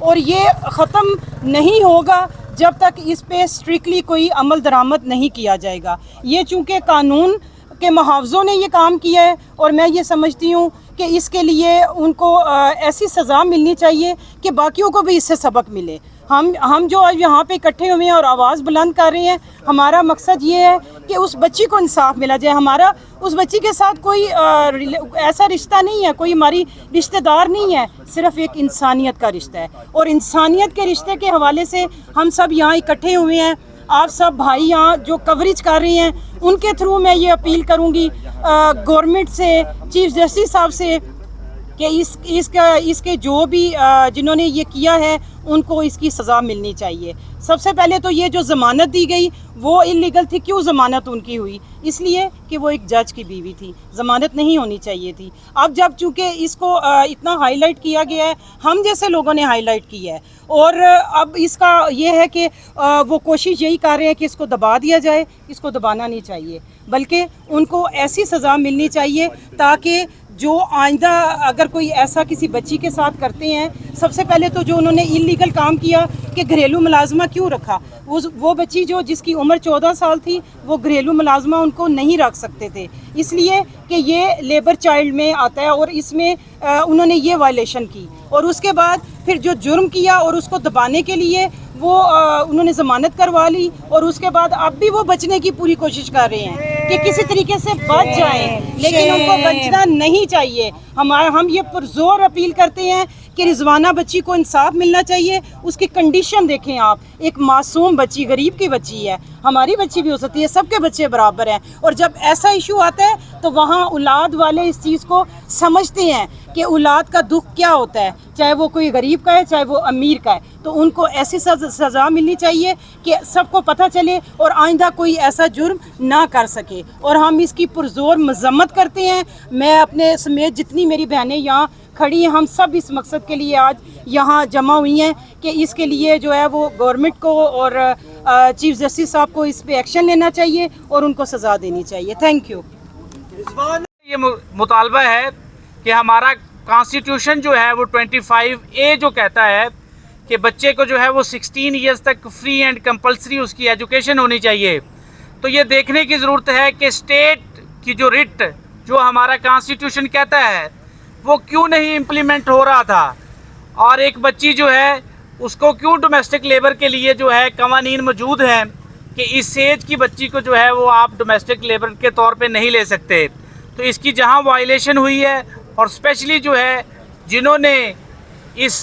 اور یہ ختم نہیں ہوگا جب تک اس پہ اسٹرکٹلی کوئی عمل درآمد نہیں کیا جائے گا. یہ چونکہ قانون کے محافظوں نے یہ کام کیا ہے اور میں یہ سمجھتی ہوں کہ اس کے لیے ان کو ایسی سزا ملنی چاہیے کہ باقیوں کو بھی اس سے سبق ملے. ہم جو آج یہاں پہ اکٹھے ہوئے ہیں اور آواز بلند کر رہے ہیں، ہمارا مقصد یہ ہے کہ اس بچی کو انصاف ملا جائے. ہمارا اس بچی کے ساتھ کوئی ایسا رشتہ نہیں ہے، کوئی ہماری رشتہ دار نہیں ہے، صرف ایک انسانیت کا رشتہ ہے. اور انسانیت کے رشتے کے حوالے سے ہم سب یہاں اکٹھے ہوئے ہیں. آپ سب بھائی یہاں جو کوریج کر رہے ہیں ان کے تھرو میں یہ اپیل کروں گی گورنمنٹ سے، چیف جسٹس صاحب سے، کہ اس کے جو بھی جنہوں نے یہ کیا ہے ان کو اس کی سزا ملنی چاہیے. سب سے پہلے تو یہ جو ضمانت دی گئی وہ انلیگل تھی. کیوں ضمانت ان کی ہوئی؟ اس لیے کہ وہ ایک جج کی بیوی تھی، ضمانت نہیں ہونی چاہیے تھی. اب جب چونکہ اس کو اتنا ہائی لائٹ کیا گیا ہے، ہم جیسے لوگوں نے ہائی لائٹ کیا ہے، اور اب اس کا یہ ہے کہ وہ کوشش یہی کر رہے ہیں کہ اس کو دبا دیا جائے. اس کو دبانا نہیں چاہیے، بلکہ ان کو ایسی سزا ملنی چاہیے تاکہ جو آئندہ اگر کوئی ایسا کسی بچی کے ساتھ کرتے ہیں، سب سے پہلے تو جو انہوں نے انلیگل کام کیا کہ گھریلو ملازمہ کیوں رکھا. وہ بچی جس کی عمر 14 سال تھی، وہ گھریلو ملازمہ ان کو نہیں رکھ سکتے تھے، اس لیے کہ یہ لیبر چائلڈ میں آتا ہے، اور اس میں انہوں نے یہ وائلیشن کی. اور اس کے بعد پھر جو جرم کیا اور اس کو دبانے کے لیے وہ انہوں نے ضمانت کروا لی، اور اس کے بعد اب بھی وہ بچنے کی پوری کوشش کر رہے ہیں کہ کسی طریقے سے بچ جائیں، لیکن ان کو بچنا نہیں چاہیے. ہم یہ پرزور اپیل کرتے ہیں کہ رضوانہ بچی کو انصاف ملنا چاہیے. اس کی کنڈیشن دیکھیں آپ، ایک معصوم بچی، غریب کی بچی ہے، ہماری بچی بھی ہو سکتی ہے، سب کے بچے برابر ہیں. اور جب ایسا ایشو آتا ہے تو وہاں اولاد والے اس چیز کو سمجھتے ہیں کہ اولاد کا دکھ کیا ہوتا ہے، چاہے وہ کوئی غریب کا ہے چاہے وہ امیر کا ہے. تو ان کو ایسی سزا ملنی چاہیے کہ سب کو پتہ چلے اور آئندہ کوئی ایسا جرم نہ کر سکے. اور ہم اس کی پرزور مذمت کرتے ہیں. میں اپنے سمیت جتنی میری بہنیں یہاں کھڑی ہیں، ہم سب اس مقصد کے لیے آج یہاں جمع ہوئی ہیں کہ اس کے لیے جو ہے وہ گورنمنٹ کو اور چیف جسٹس صاحب کو اس پہ ایکشن لینا چاہیے اور ان کو سزا دینی چاہیے. Thank you. یہ مطالبہ ہے کہ ہمارا کانسٹیٹیوشن جو ہے وہ 25A جو کہتا ہے کہ بچے کو جو ہے وہ 16 ایئرز تک فری اینڈ کمپلسری اس کی ایجوکیشن ہونی چاہیے. تو یہ دیکھنے کی ضرورت ہے کہ اسٹیٹ کی جو رٹ جو ہمارا کانسٹیٹیوشن کہتا ہے وہ کیوں نہیں امپلیمنٹ ہو رہا تھا، اور ایک بچی جو ہے اس کو کیوں ڈومیسٹک لیبر کے لیے جو ہے قوانین موجود ہیں کہ اس ایج کی بچی کو جو ہے وہ آپ ڈومیسٹک لیبر کے طور پہ نہیں لے سکتے. تو اس کی جہاں وائلیشن ہوئی ہے، اور اسپیشلی جو ہے جنہوں نے اس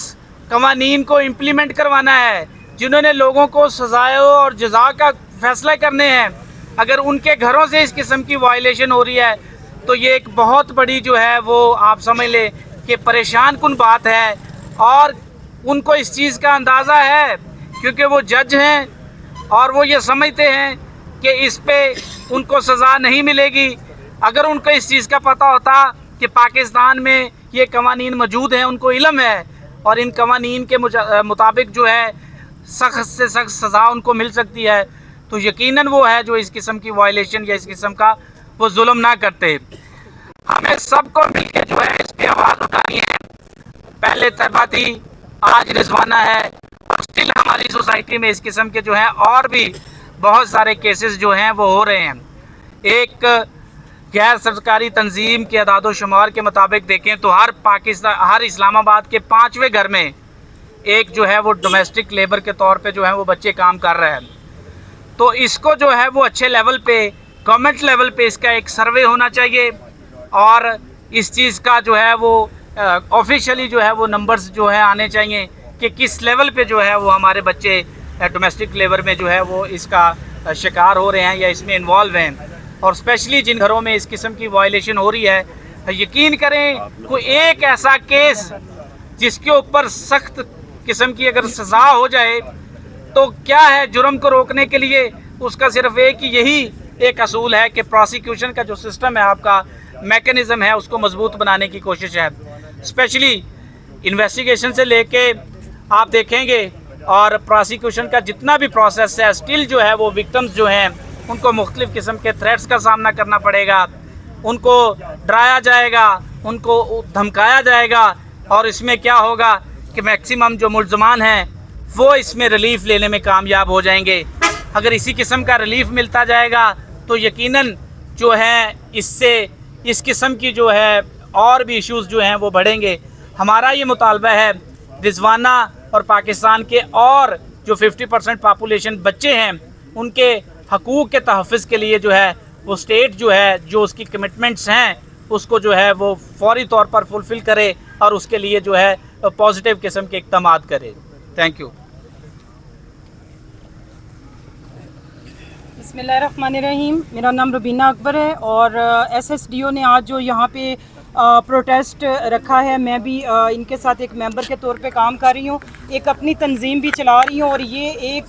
قوانین کو امپلیمنٹ کروانا ہے، جنہوں نے لوگوں کو سزائے اور جزا کا فیصلہ کرنے ہیں، اگر ان کے گھروں سے اس قسم کی وائلیشن ہو رہی ہے تو یہ ایک بہت بڑی جو ہے وہ آپ سمجھ لیں کہ پریشان کن بات ہے. اور ان کو اس چیز کا اندازہ ہے کیونکہ وہ جج ہیں اور وہ یہ سمجھتے ہیں کہ اس پہ ان کو سزا نہیں ملے گی. اگر ان کو اس چیز کا پتہ ہوتا کہ پاکستان میں یہ قوانین موجود ہیں، ان کو علم ہے اور ان قوانین کے مطابق جو ہے سخت سے سخت سزا ان کو مل سکتی ہے، تو یقیناً وہ ہے جو اس قسم کی وائلیشن یا اس قسم کا وہ ظلم نہ کرتے. ہمیں سب کو مل کے جو ہے اس پہ آواز اٹھانی ہے. پہلے طیبہ تھی، آج رضوانہ ہے، اور سٹل ہماری سوسائٹی میں اس قسم کے جو ہیں اور بھی بہت سارے کیسز جو ہیں وہ ہو رہے ہیں. ایک غیر سرکاری تنظیم کے اعداد و شمار کے مطابق دیکھیں تو ہر اسلام آباد کے 5ویں گھر میں ایک جو ہے وہ ڈومیسٹک لیبر کے طور پہ جو ہے وہ بچے کام کر رہے ہیں. تو اس کو جو ہے وہ اچھے لیول پہ، گورنمنٹ لیول پہ اس کا ایک سروے ہونا چاہیے، اور اس چیز کا جو ہے وہ آفیشلی جو ہے وہ نمبرز جو ہیں آنے چاہیے کہ کس لیول پہ جو ہے وہ ہمارے بچے ڈومیسٹک لیبر میں جو ہے وہ اس کا شکار ہو رہے ہیں یا اس میں انوالو ہیں. اور اسپیشلی جن گھروں میں اس قسم کی وائلیشن ہو رہی ہے، یقین کریں کوئی ایک ایسا کیس جس کے اوپر سخت قسم کی اگر سزا ہو جائے تو کیا ہے، جرم کو روکنے کے لیے اس کا صرف یہی ایک اصول ہے کہ پروسیکیوشن کا جو سسٹم ہے، آپ کا میکنزم ہے، اس کو مضبوط بنانے کی کوشش ہے. اسپیشلی انویسٹیگیشن سے لے کے آپ دیکھیں گے اور پروسیکیوشن کا جتنا بھی پروسیس ہے، سٹل جو ہے وہ وکٹمز جو ہیں ان کو مختلف قسم کے تھریٹس کا سامنا کرنا پڑے گا، ان کو ڈرایا جائے گا، ان کو دھمکایا جائے گا. اور اس میں کیا ہوگا کہ میکسیمم جو ملزمان ہیں وہ اس میں ریلیف لینے میں کامیاب ہو جائیں گے. اگر اسی قسم کا ریلیف ملتا جائے گا تو یقیناً جو ہے اس سے اس قسم کی جو ہے اور بھی ایشوز جو ہیں وہ بڑھیں گے. ہمارا یہ مطالبہ ہے رضوانہ اور پاکستان کے اور جو 50% پاپولیشن بچے ہیں ان کے حقوق کے تحفظ کے لیے جو ہے وہ اسٹیٹ جو ہے جو اس کی کمٹمنٹس ہیں اس کو جو ہے وہ فوری طور پر فلفل کرے اور اس کے لیے جو ہے پازیٹیو قسم کے اقدامات کرے. Thank you. بسم اللہ الرحمن الرحیم. میرا نام ربینہ اکبر ہے اور SSDO نے آج جو یہاں پہ پروٹیسٹ رکھا ہے میں بھی ان کے ساتھ ایک ممبر کے طور پہ کام کر رہی ہوں, ایک اپنی تنظیم بھی چلا رہی ہوں. اور یہ ایک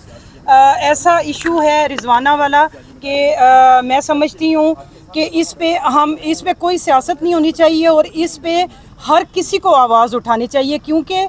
ایسا ایشو ہے رضوانہ والا کہ میں سمجھتی ہوں کہ اس پہ کوئی سیاست نہیں ہونی چاہیے اور اس پہ ہر کسی کو آواز اٹھانی چاہیے, کیونکہ